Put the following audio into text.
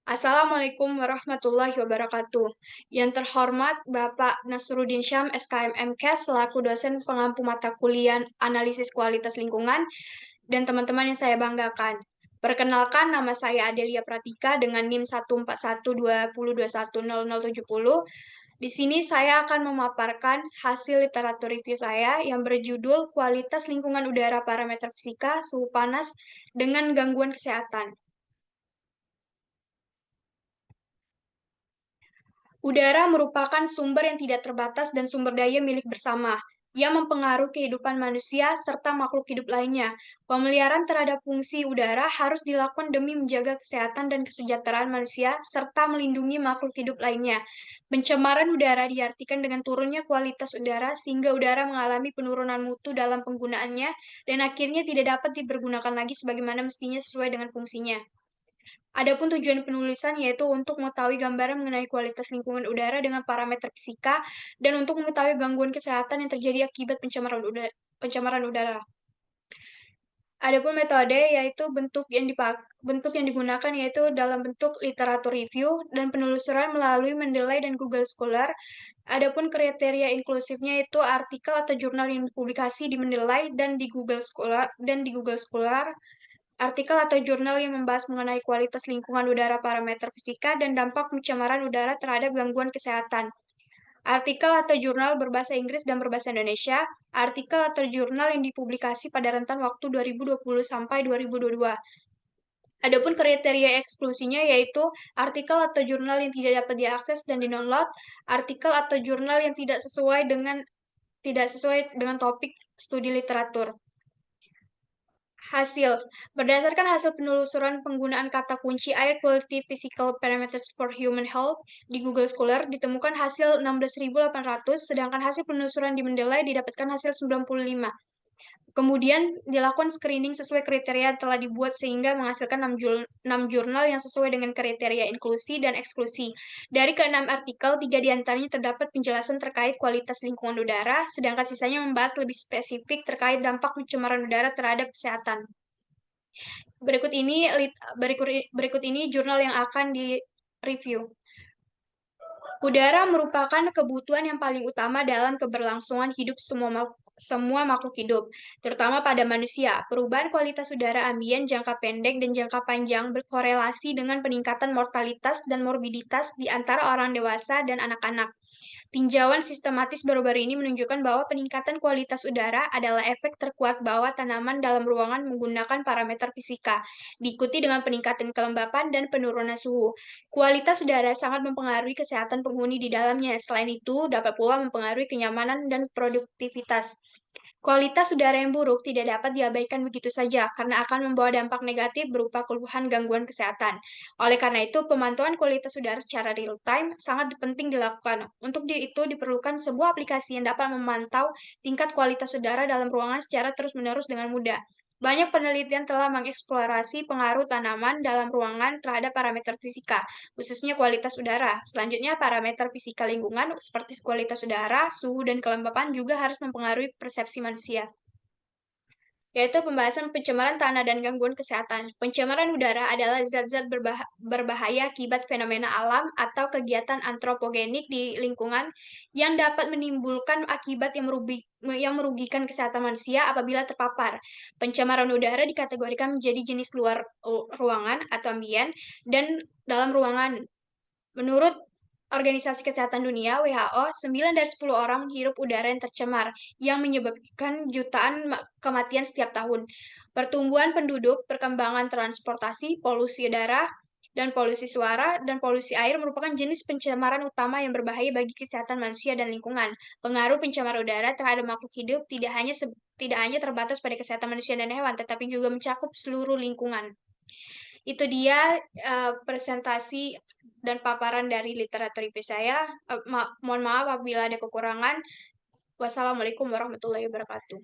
Assalamualaikum warahmatullahi wabarakatuh. Yang terhormat Bapak Nasruddin Syam, SKM MKes, selaku dosen pengampu mata kuliah Analisis Kualitas Lingkungan, dan teman-teman yang saya banggakan. Perkenalkan, nama saya Adelia Pratika dengan NIM 14120210070. Di sini saya akan memaparkan hasil literatur review saya yang berjudul Kualitas Lingkungan Udara Parameter Fisika Suhu Panas dengan Gangguan Kesehatan. Udara merupakan sumber yang tidak terbatas dan sumber daya milik bersama, yang mempengaruhi kehidupan manusia serta makhluk hidup lainnya. Pemeliharaan terhadap fungsi udara harus dilakukan demi menjaga kesehatan dan kesejahteraan manusia serta melindungi makhluk hidup lainnya. Pencemaran udara diartikan dengan turunnya kualitas udara sehingga udara mengalami penurunan mutu dalam penggunaannya dan akhirnya tidak dapat dipergunakan lagi sebagaimana mestinya sesuai dengan fungsinya. Adapun tujuan penulisan yaitu untuk mengetahui gambaran mengenai kualitas lingkungan udara dengan parameter fisika dan untuk mengetahui gangguan kesehatan yang terjadi akibat pencemaran udara. Adapun metode yaitu bentuk yang digunakan yaitu dalam bentuk literatur review dan penelusuran melalui Mendeley dan Google Scholar. Adapun kriteria inklusifnya itu artikel atau jurnal yang dipublikasi di Mendeley dan di Google Scholar. Artikel atau jurnal yang membahas mengenai kualitas lingkungan udara parameter fisika dan dampak pencemaran udara terhadap gangguan kesehatan. Artikel atau jurnal berbahasa Inggris dan berbahasa Indonesia. Artikel atau jurnal yang dipublikasi pada rentan waktu 2020 sampai 2022. Adapun kriteria eksklusinya yaitu artikel atau jurnal yang tidak dapat diakses dan di-download, artikel atau jurnal yang tidak sesuai dengan topik studi literatur. Hasil. Berdasarkan hasil penelusuran penggunaan kata kunci Air Quality Physical Parameters for Human Health di Google Scholar, ditemukan hasil 16.800, sedangkan hasil penelusuran di Mendeley didapatkan hasil 95. Kemudian dilakukan screening sesuai kriteria yang telah dibuat sehingga menghasilkan 6 jurnal yang sesuai dengan kriteria inklusi dan eksklusi. Dari ke-6 artikel, 3 diantaranya terdapat penjelasan terkait kualitas lingkungan udara, sedangkan sisanya membahas lebih spesifik terkait dampak pencemaran udara terhadap kesehatan. Berikut ini jurnal yang akan di-review. Udara merupakan kebutuhan yang paling utama dalam keberlangsungan hidup semua makhluk hidup, terutama pada manusia. Perubahan kualitas udara ambien jangka pendek dan jangka panjang berkorelasi dengan peningkatan mortalitas dan morbiditas di antara orang dewasa dan anak-anak. Tinjauan sistematis baru-baru ini menunjukkan bahwa peningkatan kualitas udara adalah efek terkuat bahwa tanaman dalam ruangan menggunakan parameter fisika, diikuti dengan peningkatan kelembapan dan penurunan suhu. Kualitas udara sangat mempengaruhi kesehatan penghuni di dalamnya. Selain itu, dapat pula mempengaruhi kenyamanan dan produktivitas. Kualitas udara yang buruk tidak dapat diabaikan begitu saja karena akan membawa dampak negatif berupa keluhan gangguan kesehatan. Oleh karena itu, pemantauan kualitas udara secara real-time sangat penting dilakukan. Untuk itu diperlukan sebuah aplikasi yang dapat memantau tingkat kualitas udara dalam ruangan secara terus-menerus dengan mudah. Banyak penelitian telah mengeksplorasi pengaruh tanaman dalam ruangan terhadap parameter fisika, khususnya kualitas udara. Selanjutnya, parameter fisika lingkungan seperti kualitas udara, suhu, dan kelembapan juga harus mempengaruhi persepsi manusia, yaitu pembahasan pencemaran tanah dan gangguan kesehatan. Pencemaran udara adalah zat-zat berbahaya akibat fenomena alam atau kegiatan antropogenik di lingkungan yang dapat menimbulkan akibat yang merugikan kesehatan manusia apabila terpapar. Pencemaran udara dikategorikan menjadi jenis luar ruangan atau ambien dan dalam ruangan. Menurut Organisasi Kesehatan Dunia (WHO), 9 dari 10 orang menghirup udara yang tercemar, yang menyebabkan jutaan kematian setiap tahun. Pertumbuhan penduduk, perkembangan transportasi, polusi udara, dan polusi suara, dan polusi air merupakan jenis pencemaran utama yang berbahaya bagi kesehatan manusia dan lingkungan. Pengaruh pencemar udara terhadap makhluk hidup tidak hanya terbatas pada kesehatan manusia dan hewan, tetapi juga mencakup seluruh lingkungan. Itu dia presentasi dan paparan dari literatur review saya. Mohon maaf apabila ada kekurangan. Wassalamualaikum warahmatullahi wabarakatuh.